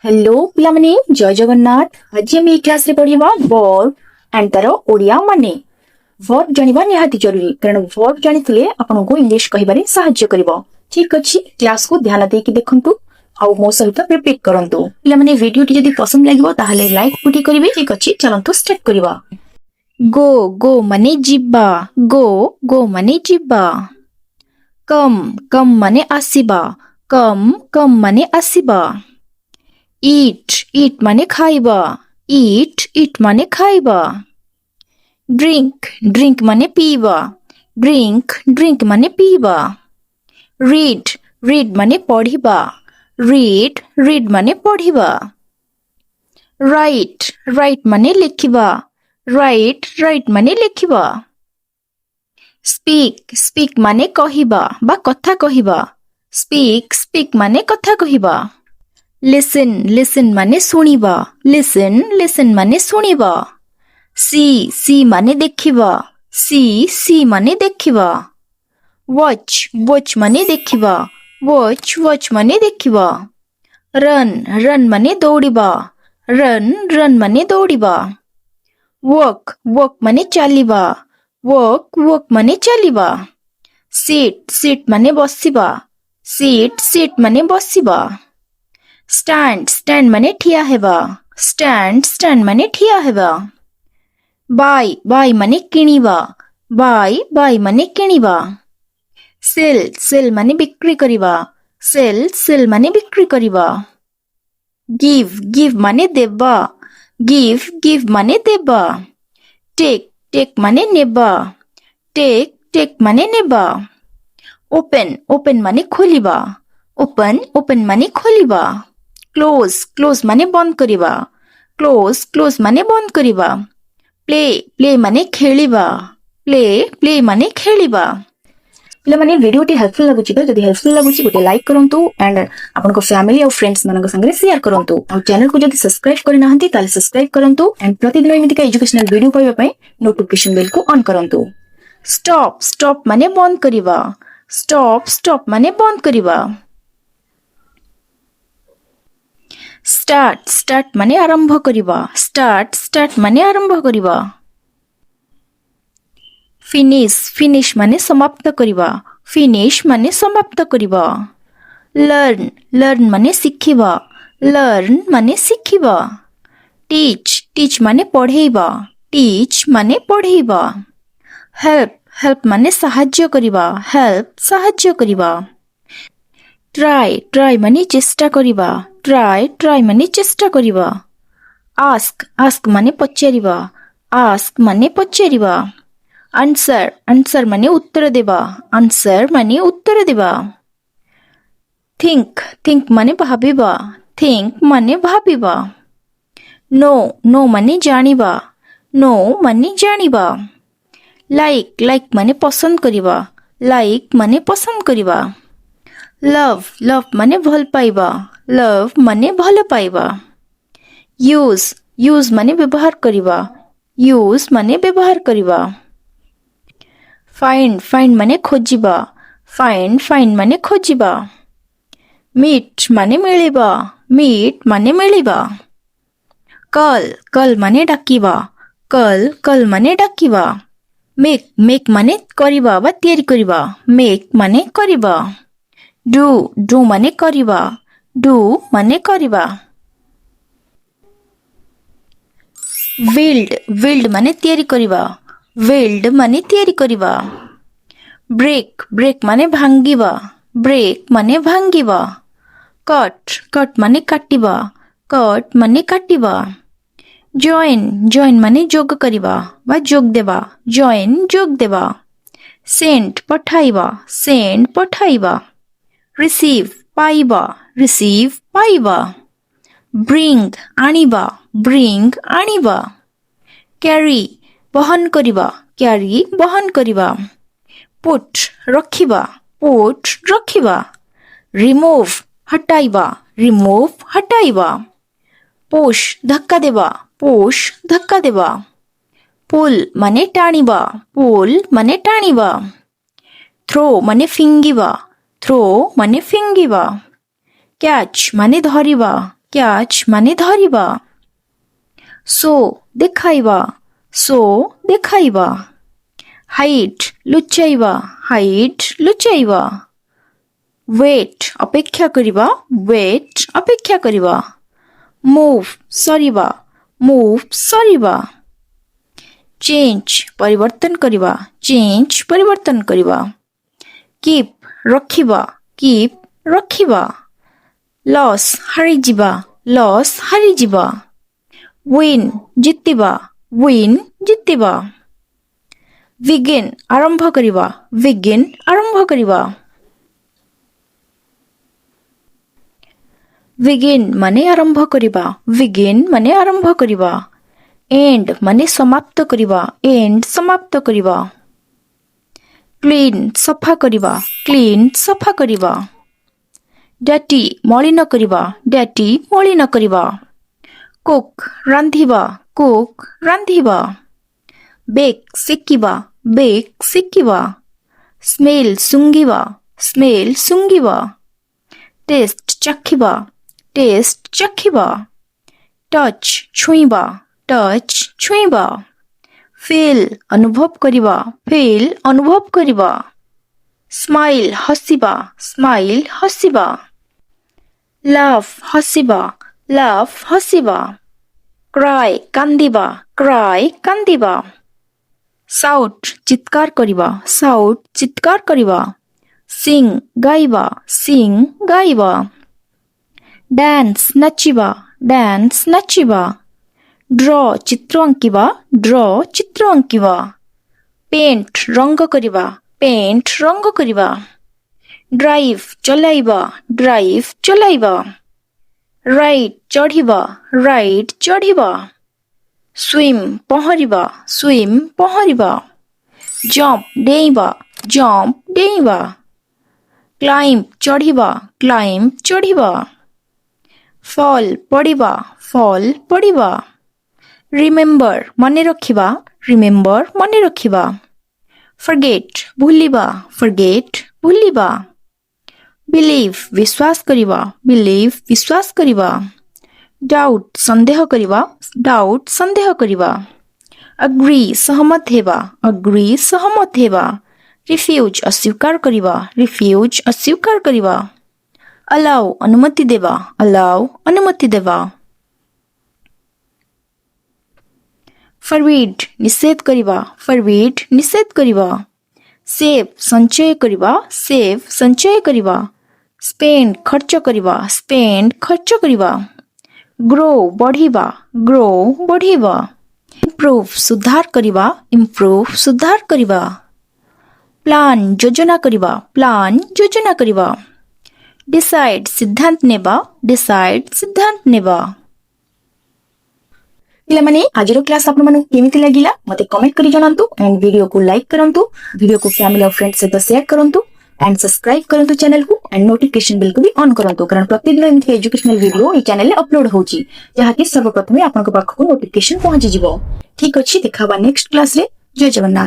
Hello पिलामने जय जगन्नाथ। आज हम क्लास रे पढ़िबा वर्ब एंड तार ओडिया माने। वर्ब जानिबा निहाती जरूरी कारण वर्ब जानिथिले आपनको इंग्लिश कहिबारे सहाय्य करिवो। ठीक अछि, क्लास को ध्यान देकी देखंतु आ मो सहित रिपीट करंतु। पिलामने वीडियो टी जदी पसंद लागिवो ताहाले लाइक पुटी करिवे। ठीक अछि, चलंतु स्टार्ट करिवा। गो गो माने जिब्बा, गो गो माने जिब्बा। कम कम माने आसीबा, कम कम माने आसीबा। eat माने खाइबा, eat माने खाइबा। drink माने पीबा, drink माने पीबा। read माने पढ़िबा, read माने पढ़िबा। write माने लिखिबा, write माने लिखिबा। speak माने कहिबा बा कथा कहिबा, speak माने कथा कहिबा। listen माने सुनिबा, listen माने सुनिबा। see माने देखिबा, see माने देखिबा। watch माने देखिबा, watch माने देखिबा। run माने दौड़िबा, run माने दौड़िबा। walk माने चालिबा, walk माने चालिबा। sit माने बसिबा, sit माने बसिबा। stand माने ठिया हेबा, stand माने ठिया हेबा। buy माने किनिबा, buy माने किनिबा। sell माने बिक्री करिबा, sell माने बिक्री करिबा। give माने देबा, give माने देबा। take माने नेबा, take माने नेबा। open माने खोलिबा, open माने खोलिबा। close माने बंद करिबा, close माने बंद करिबा। play माने खेलिबा, play माने खेलिबा। पिला माने वीडियोटी हेल्पफुल लागुची जदि हेल्पफुल लागुची गोटे लाइक करंतु एंड आपनको फैमिली और फ्रेंड्स मानक संगे शेयर करंतु और चैनल को जदि सब्सक्राइब करि नाहंती ताले सब्सक्राइब करंतु एंड प्रतिदिन एमितिका एजुकेशनल वीडियो पाइबा पई नोटिफिकेशन बेल को ऑन करंतु। स्टॉप माने बंद करिबा, स्टॉप माने बंद करिबा। स्टार्ट माने आरंभ करिबा, स्टार्ट माने आरंभ करिबा। फिनिश माने समाप्त करिबा, फिनिश माने समाप्त करिबा। लर्न माने सिखिबा, लर्न माने सिखिबा। टीच माने पढ़ेइबा, टीच माने पढ़ेइबा। हेल्प माने सहाय्य करिबा, हेल्प सहाय्य करिबा। ट्राई माने चेष्टा करिबा, ट्राई माने चेष्टा करिबा। आस्क माने पचारिबा, आस्क माने पचारिबा। आंसर माने उत्तर देबा, आंसर माने उत्तर देबा। थिंक माने भाबिबा, थिंक माने भाबिबा। नो माने जानिबा, नो माने जानिबा। लाइक माने पसंद करिबा, लाइक माने पसंद करिबा। लव माने भल पाइबा, लव माने भल पाइबा। यूज माने व्यवहार करिबा, यूज माने व्यवहार करिबा। फाइंड माने खोजिबा, फाइंड माने खोजिबा। मीट माने मिलिबा, मीट माने मिलिबा। कल माने डाकिबा, कल माने डाकिबा। मेक माने करिबा बा तयारी करिबा, मेक माने करिबा। डू माने करिबा, डू माने करिबा। बिल्ड माने तयारी करिबा, बिल्ड माने तयारी करिबा। ब्रेक माने भांगिबा, ब्रेक माने भांगिबा। कट माने काटिबा, कट माने काटिबा। जॉइन माने जोग करिबा बा जोग देबा, जॉइन जोग देबा। सेंड पठाइबा। रिसीव पाइबा। ब्रिंग आनिबा। कैरी बहन करिबा। पुट रखिबा। रिमूव हटाइबा। पुश धक्का देबा। पुल माने टाणिबा। थ्रो माने फिंगिबा, कैच माने କ୍ୟାଚ୍ ମାନେ ଧରିବା। ଶୋ ଦେଖାଇବା, ଶୋ ଦେଖାଇବା। ହାଇଟ୍ ଲୁଚାଇବା, ହାଇଟ୍ ଲୁଚାଇବା। ୱେଟ୍ ଅପେକ୍ଷା କରିବା, ୱେଟ୍ ଅପେକ୍ଷା କରିବା। ମୁଭ୍ ସରିବା, ମୁଭ୍ ସରିବା। ଚେଞ୍ଜ ପରିବର୍ତ୍ତନ କରିବା, ଚେଞ୍ଜ ପରିବର୍ତ୍ତନ କରିବା। କିପ୍ ରଖିବା, କିପ୍ ରଖିବା। ଲସ୍ ହାରିଯିବା, ଲସ୍ ହାରିଯିବା। ୱିନ୍ ଜିତିବା, ୱିନ୍ ଜିତିବା। ବିଗିନ୍ ଆରମ୍ଭ କରିବା, ବିଗିନ୍ ଆରମ୍ଭ କରିବା। ବିଗିନ୍ ମାନେ ଆରମ୍ଭ କରିବା, ବିଗିନ୍ ମାନେ ଆରମ୍ଭ କରିବା। ଏଣ୍ଡ ମାନେ ସମାପ୍ତ କରିବା, ଏଣ୍ଡ ସମାପ୍ତ କରିବା। କ୍ଲିନ୍ ସଫା କରିବା, କ୍ଲିନ୍ ସଫା କରିବା। ଡାଟି ମଳିନ କରିବା, ଡାଟି ମଳିନ କରିବା। କୁକ୍ ରାନ୍ଧିବା, କୁକ୍ ରାନ୍ଧିବା। ବେକ୍ ସେକିବା, ବେକ୍ ସେକିବା। ସ୍ମେଲ୍ ଶୁଙ୍ଘିବା, ସ୍ମେଲ୍ ଶୁଙ୍ଘିବା। ଟେଷ୍ଟ ଚାଖିବା, ଟେଷ୍ଟ ଚାଖିବା। ଟଚ୍ ଛୁଇଁବା, ଟଚ୍ ଛୁଇଁବା। ଫିଲ୍ ଅନୁଭବ କରିବା, ଫିଲ୍ ଅନୁଭବ କରିବା। ସ୍ମାଇଲ୍ ହସିବା, ସ୍ମାଇଲ୍ ହସିବା। ଲାଫ୍ ହସିବା, ଲାଫ୍ ହସିବା। କ୍ରାଏ କାନ୍ଦିବା, କ୍ରାଏ କାନ୍ଦିବା। ସାଉଟ୍ ଚିତ୍କାର କରିବା, ସାଉଟ୍ ଚିତ୍କାର କରିବା। ସିଂ ଗାଇବା, ସିଂ ଗାଇବା। ଡ୍ୟାନ୍ସ ନାଚିବା, ଡ୍ୟାନ୍ସ ନାଚିବା। ଡ୍ର ଚିତ୍ର ଆଙ୍କିବା, ଡ୍ର ଚିତ୍ର ଆଙ୍କିବା। ପେଣ୍ଟ ରଙ୍ଗ କରିବା, ପେଣ୍ଟ ରଙ୍ଗ କରିବା। ଡ୍ରାଇଭ୍ ଚଲାଇବା, ଡ୍ରାଇଭ୍ ଚଲାଇବା। ରାଇଡ୍ ଚଢ଼ିବା, ରାଇଡ୍ ଚଢ଼ିବା। ସ୍ୱିମ୍ ପହଁରିବା, ସ୍ୱିମ୍ ପହଁରିବା। ଜମ୍ପ ଡେଇଁବା, ଜମ୍ପ ଡେଇଁବା। କ୍ଲାଇମ୍ବ ଚଢ଼ିବା, କ୍ଲାଇମ୍ବ ଚଢ଼ିବା। ଫଲ୍ ପଡ଼ିବା, ଫଲ୍ ପଡ଼ିବା। ରିମେମ୍ବର ମନେ ରଖିବା, ରିମେମ୍ବର ମନେ ରଖିବା। ଫର୍ଗେଟ୍ ଭୁଲିବା, ଫର୍ଗେଟ୍ ଭୁଲିବା। ବିଲିଭ୍ ବିଶ୍ୱାସ କରିବା, ବିଲିଭ୍ ବିଶ୍ୱାସ କରିବା। ଡାଉଟ୍ ସନ୍ଦେହ କରିବା, ଡାଉଟ୍ ସନ୍ଦେହ କରିବା। ଅଗ୍ରି ସହମତ ହେବା, ଅଗ୍ରି ସହମତ ହେବା। ରିଫ୍ୟୁଜ୍ ଅସ୍ୱୀକାର କରିବା, ରିଫ୍ୟୁଜ୍ ଅସ୍ୱୀକାର କରିବା। ଅଲାଉ ଅନୁମତି ଦେବା, ଅଲାଉ ଅନୁମତି ଦେବା। ଫରବିଡ୍ ନିଷେଧ କରିବା, ଫରବିଡ୍ ନିଷେଧ କରିବା। ସେଭ୍ ସଞ୍ଚୟ କରିବା, ସେଭ୍ ସଞ୍ଚୟ କରିବା। ସ୍ପେଣ୍ଡ ଖର୍ଚ୍ଚ କରିବା, ସ୍ପେଣ୍ଡ ଖର୍ଚ୍ଚ କରିବା। ଗ୍ରୋ ବଢ଼ିବା, ଗ୍ରୋ ବଢ଼ିବା। ଇମ୍ପ୍ରୁଭ୍ ସୁଧାର କରିବା, ଇମ୍ପ୍ରୁଭ୍ ସୁଧାର କରିବା। ପ୍ଲାନ୍ ଯୋଜନା କରିବା, ପ୍ଲାନ୍ ଯୋଜନା କରିବା। ଡିସାଇଡ୍ ସିଦ୍ଧାନ୍ତ ନେବା, ଡିସାଇଡ୍ ସିଦ୍ଧାନ୍ତ ନେବା। ପିଲାମାନେ ଆଜିର କ୍ଲାସ୍ ଆପଣମାନଙ୍କୁ କେମିତି ଲାଗିଲା ମୋତେ କମେଣ୍ଟ କରି ଜଣାନ୍ତୁ ଏଣ୍ଡ ଭିଡିଓକୁ ଲାଇକ୍ କରନ୍ତୁ, ଭିଡିଓକୁ ଫ୍ୟାମିଲି ଆଉ ଫ୍ରେଣ୍ଡ ସହିତ ସେୟାର କରନ୍ତୁ एंड सब्सक्राइब करंतु चैनल को एंड नोटिफिकेशन बिल को भी ऑन करंतु कारण प्रतिदिन एमथि एजुकेशनल वीडियो ई चैनल रे अपलोड होची जहा कि सर्वप्रथम आपन को पाखको नोटिफिकेशन पहुंची जिवो। ठीक अछि, देखाबा नेक्स्ट क्लास रे। जय जगन्नाथ।